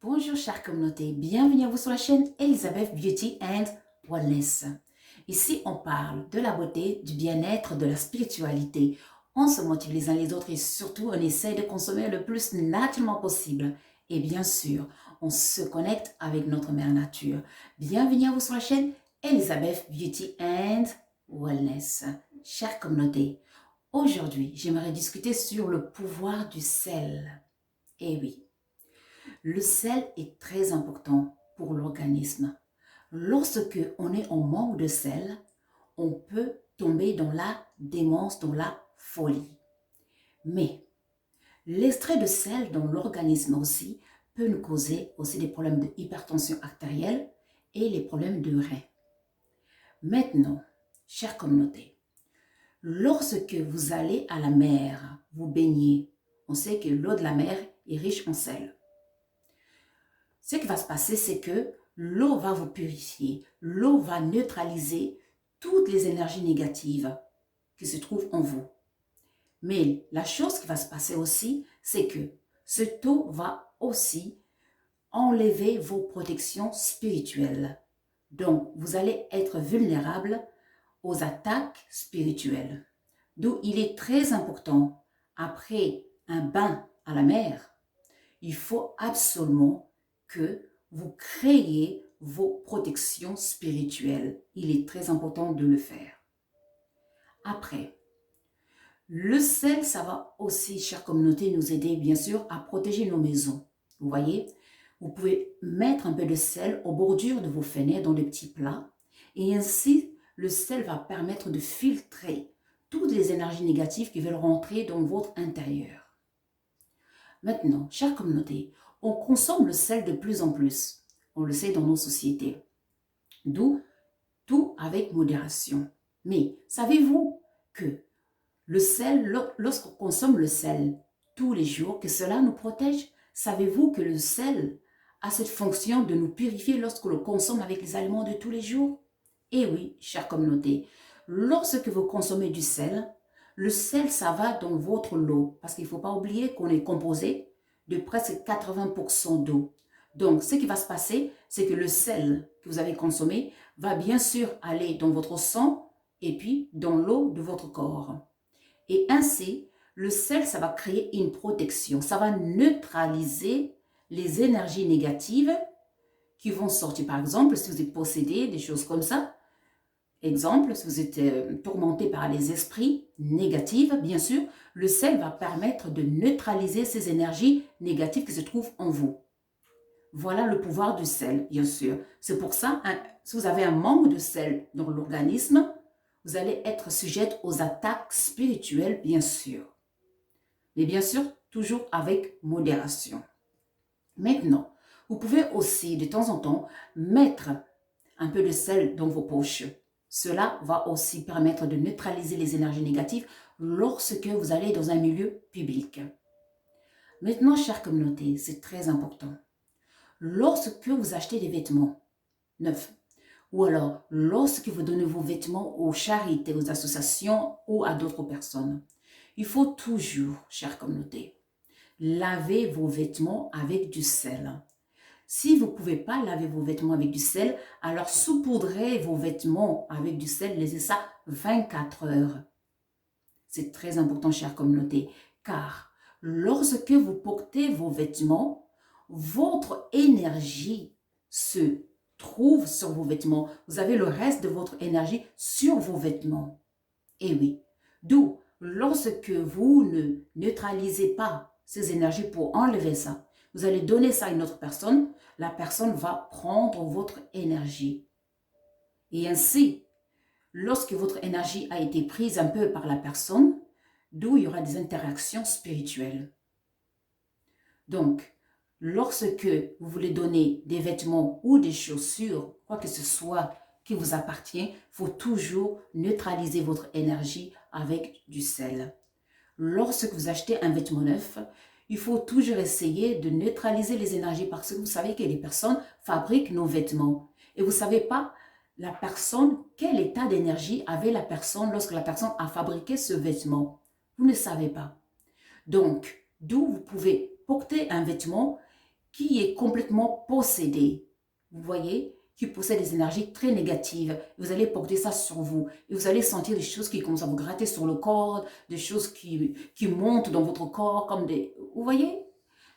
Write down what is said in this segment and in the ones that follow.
Bonjour chère communauté, bienvenue à vous sur la chaîne Elizabeth Beauty and Wellness. Ici on parle de la beauté, du bien-être, de la spiritualité. On se motive les uns les autres et surtout on essaie de consommer le plus naturellement possible. Et bien sûr, on se connecte avec notre mère nature. Bienvenue à vous sur la chaîne Elizabeth Beauty and Wellness. Chère communauté, aujourd'hui j'aimerais discuter sur le pouvoir du sel. Eh oui. Le sel est très important pour l'organisme. Lorsque on est en manque de sel, on peut tomber dans la démence, dans la folie. Mais l'extrait de sel dans l'organisme aussi peut nous causer aussi des problèmes d'hypertension artérielle et les problèmes de rein. Maintenant, chère communauté, lorsque vous allez à la mer, vous baignez, on sait que l'eau de la mer est riche en sel. Ce qui va se passer, c'est que l'eau va vous purifier, l'eau va neutraliser toutes les énergies négatives qui se trouvent en vous. Mais la chose qui va se passer aussi, c'est que cette eau va aussi enlever vos protections spirituelles. Donc, vous allez être vulnérable aux attaques spirituelles. D'où il est très important, après un bain à la mer, il faut absolument que vous créez vos protections spirituelles. Il est très important de le faire. Après, le sel, ça va aussi, chère communauté, nous aider bien sûr à protéger nos maisons. Vous voyez, vous pouvez mettre un peu de sel aux bordures de vos fenêtres dans des petits plats et ainsi, le sel va permettre de filtrer toutes les énergies négatives qui veulent rentrer dans votre intérieur. Maintenant, chère communauté, on consomme le sel de plus en plus. On le sait dans nos sociétés. D'où tout avec modération. Mais savez-vous que le sel, lorsqu'on consomme le sel tous les jours, que cela nous protège? Savez-vous que le sel a cette fonction de nous purifier lorsqu'on le consomme avec les aliments de tous les jours? Eh oui, chère communauté, lorsque vous consommez du sel, le sel, ça va dans votre eau. Parce qu'il ne faut pas oublier qu'on est composé de presque 80% d'eau. Donc, ce qui va se passer, c'est que le sel que vous avez consommé va bien sûr aller dans votre sang et puis dans l'eau de votre corps. Et ainsi, le sel, ça va créer une protection. Ça va neutraliser les énergies négatives qui vont sortir. Par exemple, si vous êtes possédé, des choses comme ça. Exemple, si vous êtes tourmenté par les esprits négatifs, bien sûr, le sel va permettre de neutraliser ces énergies négatives qui se trouvent en vous. Voilà le pouvoir du sel, bien sûr. C'est pour ça, si vous avez un manque de sel dans l'organisme, vous allez être sujette aux attaques spirituelles, bien sûr. Mais bien sûr, toujours avec modération. Maintenant, vous pouvez aussi, de temps en temps, mettre un peu de sel dans vos poches. Cela va aussi permettre de neutraliser les énergies négatives lorsque vous allez dans un milieu public. Maintenant, chère communauté, c'est très important. Lorsque vous achetez des vêtements neufs, ou alors lorsque vous donnez vos vêtements aux charités, aux associations ou à d'autres personnes, il faut toujours, chère communauté, laver vos vêtements avec du sel. Si vous ne pouvez pas laver vos vêtements avec du sel, alors saupoudrez vos vêtements avec du sel, laissez ça 24 heures. C'est très important, chère communauté, car lorsque vous portez vos vêtements, votre énergie se trouve sur vos vêtements. Vous avez le reste de votre énergie sur vos vêtements. Et oui, d'où, lorsque vous ne neutralisez pas ces énergies pour enlever ça, vous allez donner ça à une autre personne, la personne va prendre votre énergie. Et ainsi, lorsque votre énergie a été prise un peu par la personne, d'où il y aura des interactions spirituelles. Donc, lorsque vous voulez donner des vêtements ou des chaussures, quoi que ce soit qui vous appartient, il faut toujours neutraliser votre énergie avec du sel. Lorsque vous achetez un vêtement neuf, il faut toujours essayer de neutraliser les énergies parce que vous savez que les personnes fabriquent nos vêtements. Et vous ne savez pas la personne, quel état d'énergie avait la personne lorsque la personne a fabriqué ce vêtement. Vous ne savez pas. Donc, d'où vous pouvez porter un vêtement qui est complètement possédé. Vous voyez, qui possède des énergies très négatives. Vous allez porter ça sur vous. Et vous allez sentir des choses qui commencent à vous gratter sur le corps, des choses qui montent dans votre corps comme des... Vous voyez?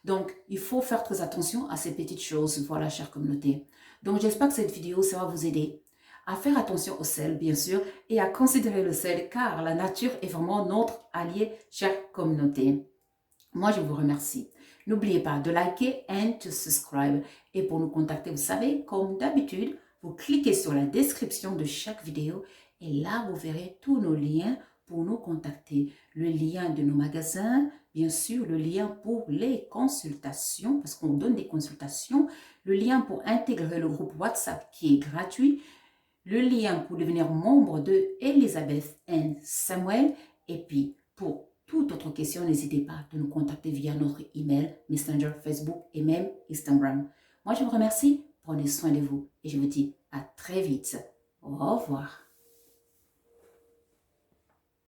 Donc, il faut faire très attention à ces petites choses. Voilà, chère communauté. Donc, j'espère que cette vidéo, ça va vous aider à faire attention au sel, bien sûr, et à considérer le sel, car la nature est vraiment notre allié, chère communauté. Moi, je vous remercie. N'oubliez pas de liker and to subscribe. Et pour nous contacter, vous savez, comme d'habitude, vous cliquez sur la description de chaque vidéo et là, vous verrez tous nos liens pour nous contacter. Le lien de nos magasins, bien sûr, le lien pour les consultations, parce qu'on donne des consultations, le lien pour intégrer le groupe WhatsApp qui est gratuit, le lien pour devenir membre de Elizabeth and Samuel, et puis pour toute autre question, n'hésitez pas de nous contacter via notre email, Messenger, Facebook et même Instagram. Moi, je vous remercie. Prenez soin de vous et je vous dis à très vite. Au revoir.